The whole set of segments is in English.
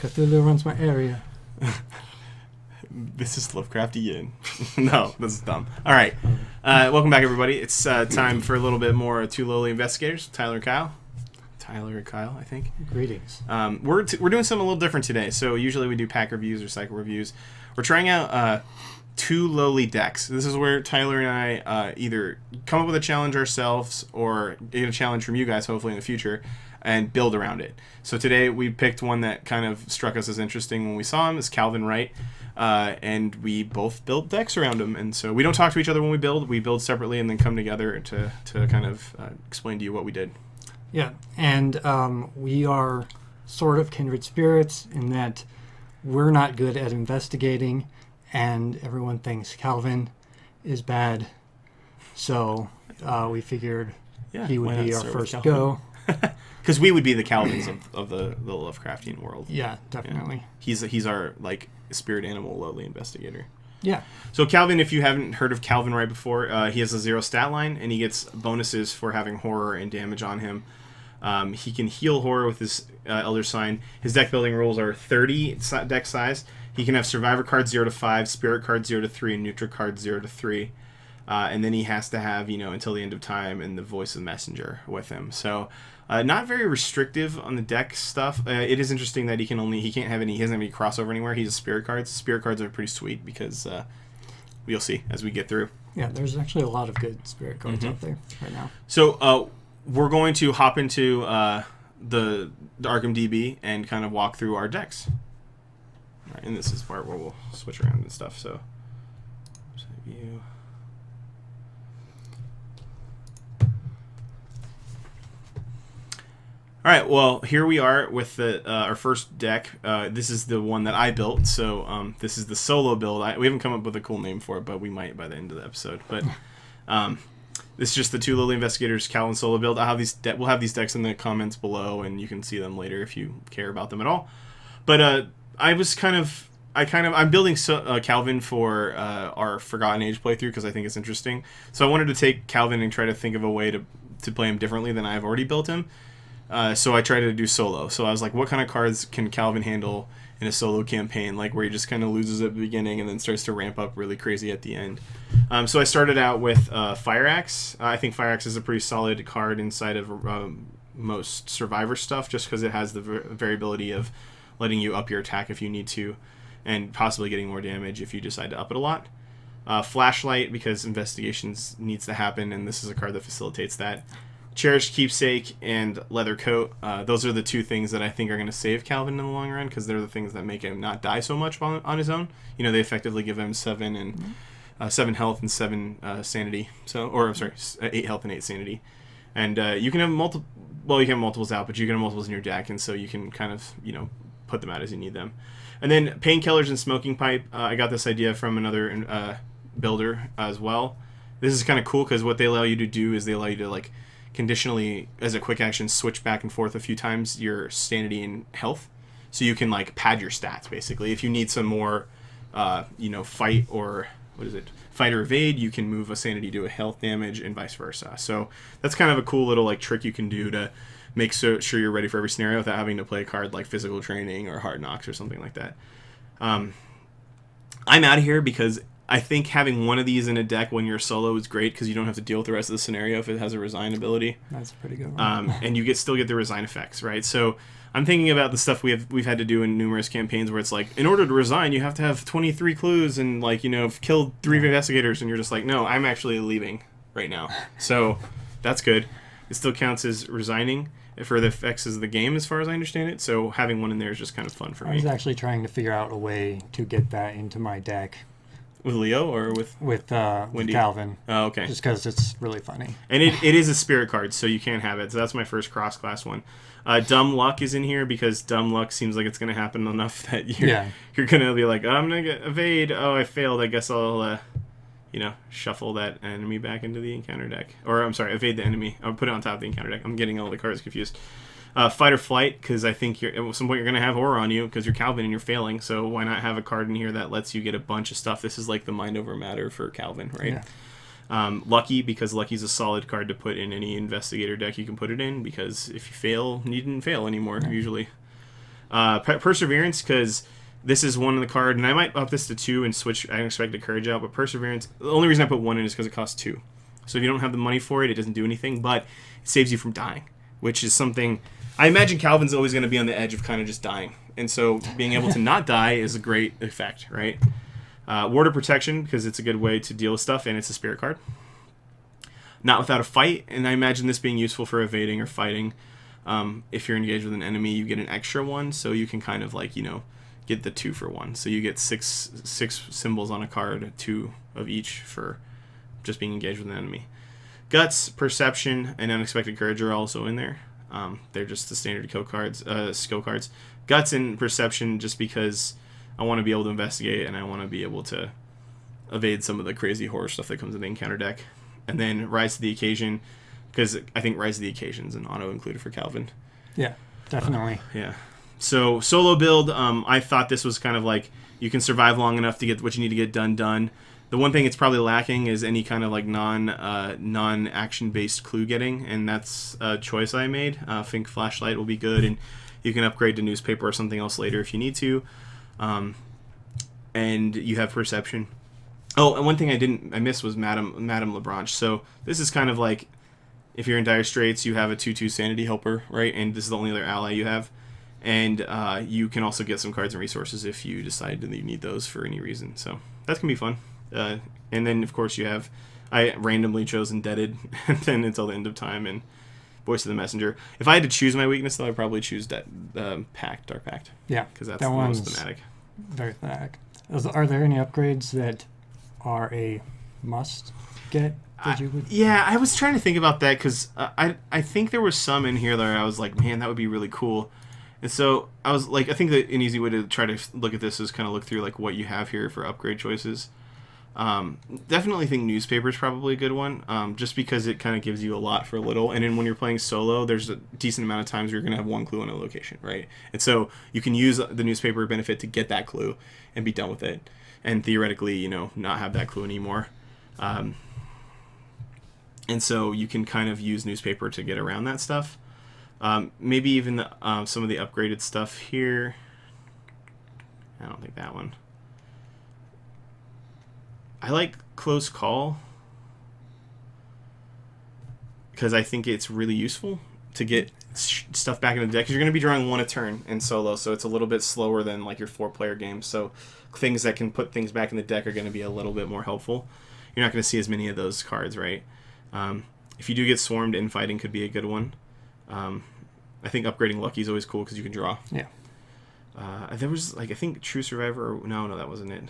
Cthulhu runs my area. This is Lovecraftian. No, this is dumb. All right. Welcome back, everybody. It's time for a little bit more Two Lowly Investigators. Tyler and Kyle, I think. Greetings. We're doing something a little different today. So usually we do pack reviews or cycle reviews. We're trying out Two Lowly decks. This is where Tyler and I either come up with a challenge ourselves or get a challenge from you guys, hopefully in the future, and build around it. So today we picked one that kind of struck us as interesting when we saw him. It's Calvin Wright. And we both built decks around him. And so we don't talk to each other when we build. We build separately and then come together to kind of explain to you what we did. Yeah, and we are sort of kindred spirits in that we're not good at investigating, and everyone thinks Calvin is bad. So we figured he would be our first go. Because we would be the Calvins of the Lovecraftian world. Yeah, definitely. Yeah. He's our spirit animal lowly investigator. Yeah. So Calvin, if you haven't heard of Calvin Wright before, he has a 0 stat line and he gets bonuses for having horror and damage on him. He can heal horror with his Elder Sign. His deck building rules are 30 deck size. He can have survivor cards 0 to 5, spirit cards 0 to 3, and neutral cards 0 to 3. And then he has to have, until the end of time and the voice of the messenger with him. So not very restrictive on the deck stuff. It is interesting that he doesn't have any crossover anywhere. He has spirit cards. Spirit cards are pretty sweet because we'll see as we get through. Yeah, there's actually a lot of good spirit cards out there right now. So we're going to hop into the Arkham DB and kind of walk through our decks. All right, and this is part where we'll switch around and stuff. So view. All right, well, here we are with our first deck. This is the one that I built, so this is the solo build. We haven't come up with a cool name for it, but we might by the end of the episode. But this is just the Two Lowly Investigators Calvin solo build. We'll have these decks in the comments below, and you can see them later if you care about them at all. But I'm building Calvin for our Forgotten Age playthrough because I think it's interesting. So I wanted to take Calvin and try to think of a way to play him differently than I've already built him. So I tried to do solo. So I was like, what kind of cards can Calvin handle in a solo campaign? Like where he just kind of loses at the beginning and then starts to ramp up really crazy at the end. So I started out with Fire Axe. I think Fire Axe is a pretty solid card inside of most Survivor stuff just because it has the variability of letting you up your attack if you need to and possibly getting more damage if you decide to up it a lot. Flashlight because investigations needs to happen and this is a card that facilitates that. Cherished Keepsake and Leather Coat. Those are the two things that I think are going to save Calvin in the long run because they're the things that make him not die so much on his own. They effectively give him 7 health and 7 sanity. 8 health and 8 sanity. And you can have multiple. Well, you can have multiples out, but you can have multiples in your deck, and so you can kind of put them out as you need them. And then Painkillers and Smoking Pipe. I got this idea from another builder as well. This is kind of cool because what they allow you to do is they allow you to conditionally, as a quick action, switch back and forth a few times your sanity and health. So you can pad your stats basically. If you need some more fight or fight or evade, you can move a sanity to a health damage and vice versa. So that's kind of a cool little trick you can do to make sure you're ready for every scenario without having to play a card like Physical Training or Hard Knocks or something like that. I'm out of here because I think having one of these in a deck when you're solo is great because you don't have to deal with the rest of the scenario if it has a resign ability. That's a pretty good one. And you still get the resign effects, right? So I'm thinking about the stuff we've had to do in numerous campaigns where it's in order to resign, you have to have 23 clues and killed 3 investigators, and you're just no, I'm actually leaving right now. So that's good. It still counts as resigning for the effects of the game as far as I understand it. So having one in there is just kind of fun for me. I was actually trying to figure out a way to get that into my deck. With Leo or with Wendy? Calvin. Oh, okay. Just because it's really funny. And it is a spirit card, so you can't have it. So that's my first cross-class one. Dumb Luck is in here because Dumb Luck seems like it's going to happen enough that you're going to be I'm going to get evade. Oh, I failed. I guess I'll shuffle that enemy back into the encounter deck. Or, I'm sorry, evade the enemy. I'll put it on top of the encounter deck. I'm getting all the cards confused. Fight or Flight, because I think at some point you're going to have horror on you because you're Calvin and you're failing, so why not have a card in here that lets you get a bunch of stuff? This is like the mind over matter for Calvin, right? Yeah. Lucky, because Lucky's a solid card to put in any investigator deck you can put it in, because if you fail, you didn't fail anymore, usually. Perseverance, because this is 1 in the card, and I might up this to 2 and switch Unexpected Courage out, but Perseverance, the only reason I put 1 in is because it costs 2. So if you don't have the money for it, it doesn't do anything, but it saves you from dying, which is something... I imagine Calvin's always going to be on the edge of kind of just dying, and so being able to not die is a great effect, right? Ward of Protection, because it's a good way to deal with stuff, and it's a spirit card. Not Without a Fight, and I imagine this being useful for evading or fighting. If you're engaged with an enemy, you get an extra 1, so you can kind of like, get the 2 for 1. So you get six symbols on a card, 2 of each for just being engaged with an enemy. Guts, Perception, and Unexpected Courage are also in there. They're just the standard skill cards. Guts and Perception just because I want to be able to investigate and I want to be able to evade some of the crazy horror stuff that comes in the encounter deck. And then Rise to the Occasion, because I think Rise to the Occasion is an auto included for Calvin. Yeah, definitely. Yeah. So solo build, I thought this was kind of like you can survive long enough to get what you need to get done. The one thing it's probably lacking is any kind of like non-action based clue getting, and that's a choice I made. I think Flashlight will be good, and you can upgrade to Newspaper or something else later if you need to. And you have Perception. Oh, and one thing I missed was Madame Lebranche. So this is kind of like if you're in dire straits, you have a 2/2 Sanity Helper, right? And this is the only other ally you have. And you can also get some cards and resources if you decide that you need those for any reason. So that's going to be fun. And then, of course, I randomly chose Indebted, and then Until the End of Time, and Voice of the Messenger. If I had to choose my weakness, though, I'd probably choose Dark Pact. Yeah, because that's the most thematic. Very thematic. Are there any upgrades that are a must get? Yeah, I was trying to think about that, because I think there was some in here that I was like, man, that would be really cool. And so I was like, I think that an easy way to try to look at this is kind of look through like what you have here for upgrade choices. Definitely think Newspaper is probably a good one, just because it kind of gives you a lot for a little. And then when you're playing solo, there's a decent amount of times where you're going to have 1 clue on a location, right? And so you can use the Newspaper benefit to get that clue and be done with it. And theoretically, not have that clue anymore. And so you can kind of use Newspaper to get around that stuff. Maybe even some of the upgraded stuff here. I don't think that one. I like Close Call because I think it's really useful to get stuff back in the deck, because you're going to be drawing 1 a turn in solo, so it's a little bit slower than like your 4-player game. So things that can put things back in the deck are going to be a little bit more helpful. You're not going to see as many of those cards, right? If you do get swarmed, Infighting could be a good one. I think upgrading Lucky is always cool because you can draw. Yeah. There was I think True Survivor. No, that wasn't it.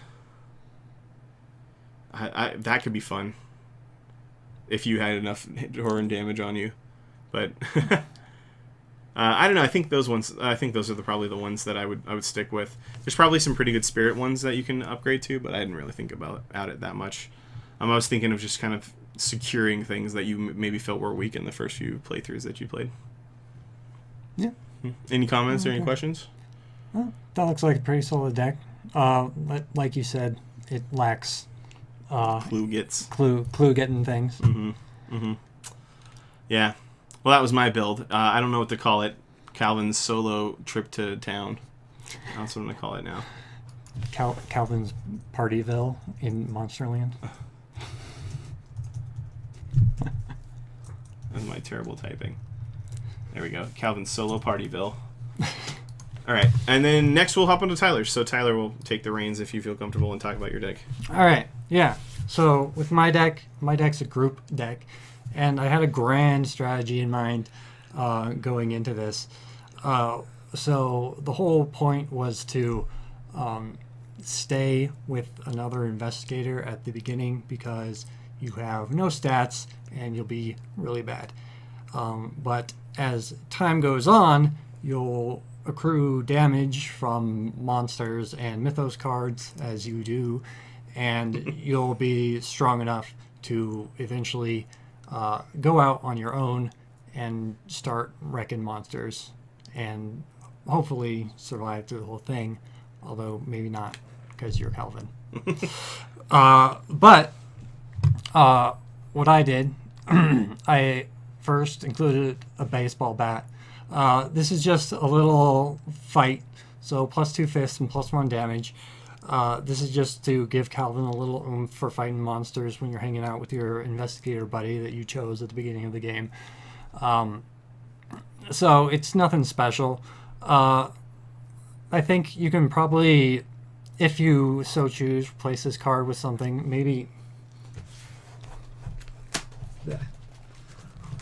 That could be fun if you had enough horror and damage on you, but I don't know. I think those ones. I think those are probably the ones that I would stick with. There's probably some pretty good spirit ones that you can upgrade to, but I didn't really think about it that much. I was thinking of just kind of securing things that you maybe felt were weak in the first few playthroughs that you played. Yeah. Any comments or any questions? Well, that looks like a pretty solid deck. Like you said, it lacks clue getting things. Yeah. Well, that was my build. I don't know what to call it. Calvin's solo trip to town. That's what I'm gonna call it now. Calvin's Partyville in Monsterland. That's my terrible typing. There we go. Calvin's solo Partyville. All right, and then next we'll hop onto Tyler's. So Tyler will take the reins if you feel comfortable and talk about your deck. All right, yeah. So with my deck's a group deck, and I had a grand strategy in mind going into this. So the whole point was to stay with another investigator at the beginning, because you have no stats and you'll be really bad. But as time goes on, you'll accrue damage from monsters and mythos cards as you do, and you'll be strong enough to eventually go out on your own and start wrecking monsters and hopefully survive through the whole thing, although maybe not because you're Calvin. But what I did, I first included a baseball bat, This is just a little fight, so plus 2 fists and plus 1 damage. This is just to give Calvin a little oomph for fighting monsters when you're hanging out with your investigator buddy that you chose at the beginning of the game. So it's nothing special. I think you can probably, if you so choose, replace this card with something. Maybe.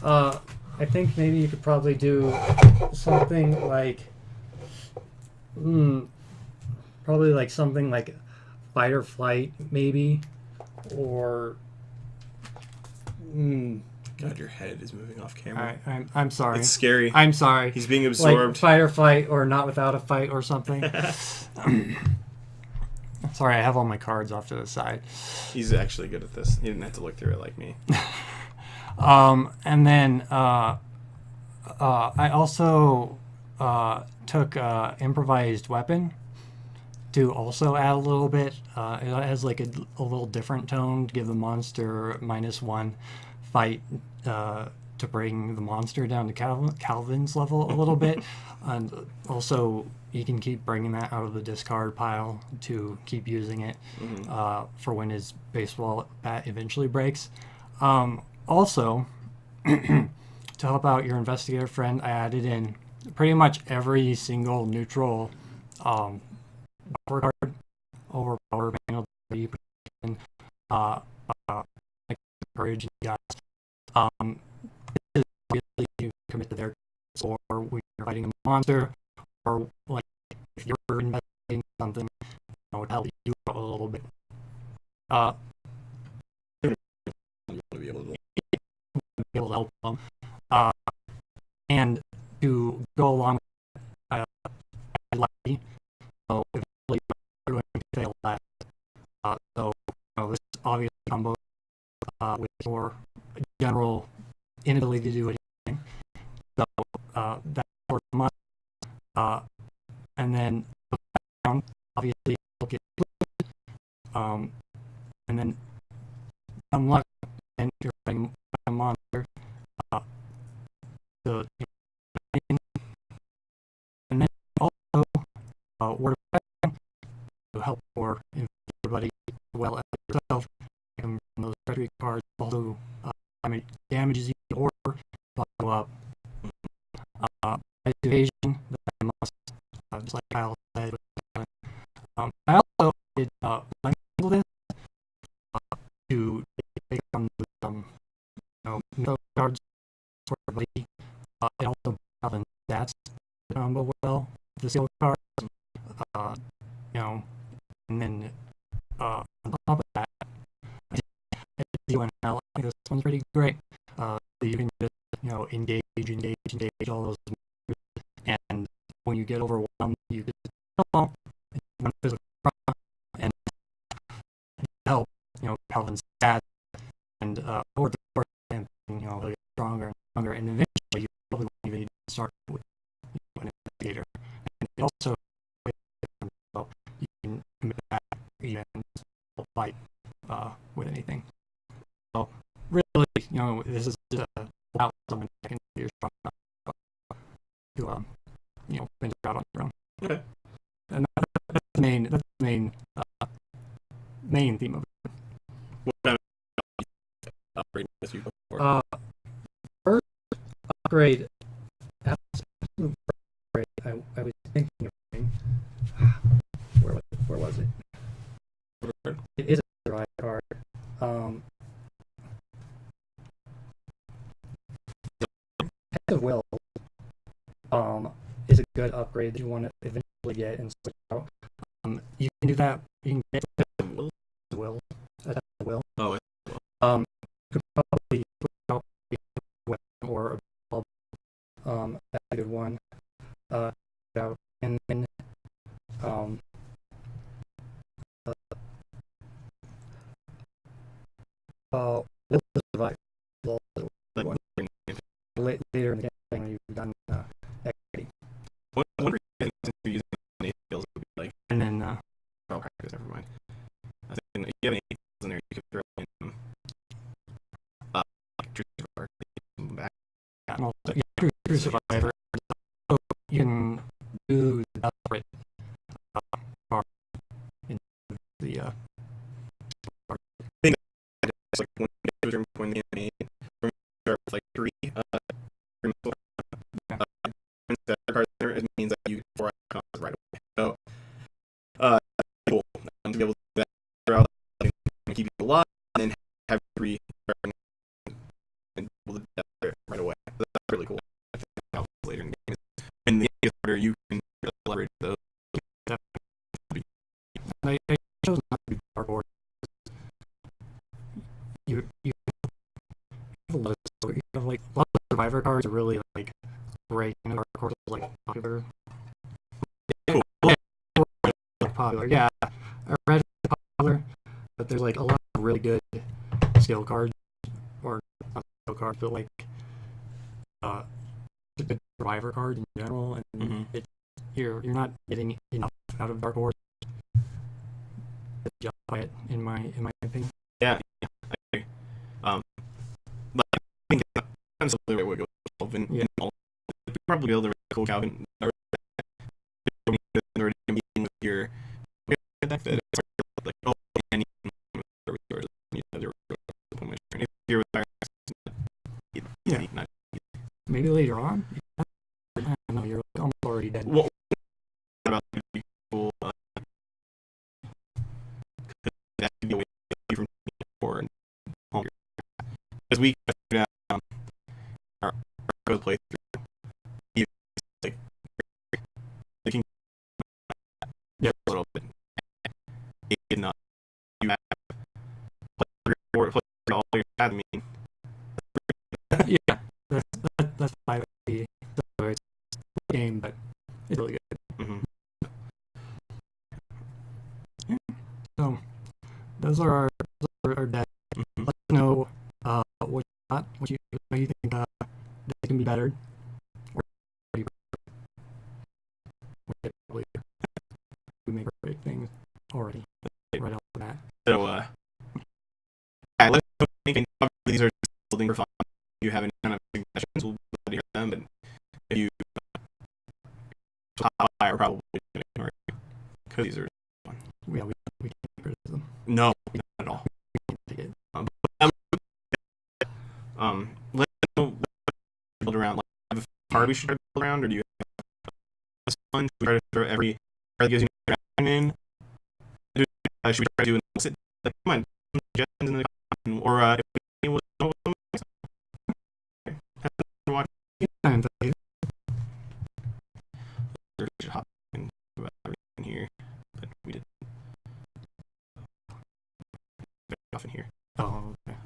I think maybe you could probably do something like. Probably like something like fight or flight, maybe. Or. God, your head is moving off camera. I'm sorry. It's scary. I'm sorry. He's being absorbed. Like fight or flight, or not without a fight, or something. Sorry, I have all my cards off to the side. He's actually good at this. He didn't have to look through it like me. And then I also took improvised weapon to also add a little bit. It has like a little different tone to give the monster -1 fight to bring the monster down to Calvin's level a little bit. And also you can keep bringing that out of the discard pile to keep using it for when his baseball bat eventually breaks. Also, to help out your investigator friend, I added in pretty much every single neutral power card over power panel that you put in, like courage and gas. This is obviously to commit to their score when you're fighting a monster, or like if you're investigating something, to help you out a little bit. Be able to Help them. And to go along with lucky, so eventually you're going to fail that. So this obviously combo with your general inability to do anything. So that's for the month. And then obviously you'll get and then unlucky and you're fighting a monster. And then also word of mouth to help for everybody as well as yourself. And those treasury cards also damages you or follow up. Evasion that I must, just like Kyle said. I also did handle this to take on no cards for everybody. It also have stats combo well with the skill cards. And then on top of that, I I think this one's pretty great. So you can just engage all those moves, and when you get overwhelmed, you can come and help Calvin's stats and over the course and he'll get stronger and stronger, and eventually you probably won't even need to start with an investigator. And it also you can commit that even fight with anything. So really, this is just about someone that can be strong enough to finish out on your own. Okay. And that's the main theme of it. What kind of upgrade was you before? First upgrade, absolute upgrade. I was thinking of doing. Where was it? It is a dry card. Head of Will is a good upgrade that you want to eventually get and switch out. You can do that. You can get Will. That's Will. Oh, you could probably switch out or a that's a good one. And then Will survive. Later in the game when you've done equity. What are you using skills would be like? And then practice, never mind. I think you have any skills in there you could throw in back. True Survivor like when they do point the campaign, from start with like three mental instead of cards there, it means that you get 4 icons right away. So cool. To be able to do that throughout, keep you alive, and then have 3 and be able to do that right away. So that's really cool. I think that happens later in the game. And the game is harder, you can leverage those. I chose not to do Dark Horse. You have a lot of, you have like a lot of survivor cards are really like great, and Dark Horse is like popular. Cool. Like popular, yeah. Red is popular, but there's like a lot of really good skill cards, or not skill cards, but like good survivor cards in general, and you're not getting enough out of Dark Horse to justify it, in my opinion. Yeah, I agree. But I think that's the right way to go. Calvin, Yeah. We probably build a really cool Calvin. Or with your that like any Yeah. Maybe later on. I don't know, you're almost already dead. What about the cool? That could be a way to get from for home because we figured out our go play through. Like they can a little bit. It did not. You have play all your I mean. Yeah, that's 5e. So it's a game, but it's really good. Yeah. So those are our decks. Let us know what you thought, what you think they can be bettered. Or probably we make great things already right off the bat. So yeah, let us know what you think. Obviously, these are just building for fun. If you have any kind of suggestions, we'll be glad to hear them. But if you top buy, are probably going to ignore it because these are fun. Yeah, we can't criticism. No, not at all. Let us know what build around. Like, have a card we should try to build around, or do you have this one? Should we try to throw every card that gives you an interaction in? Should we try to do an illicit? Like, come on, some suggestions in the comment, or if we know what some okay. Have fun watching. Yeah, and Should hop in about everything here, but we did off in here. oh, okay.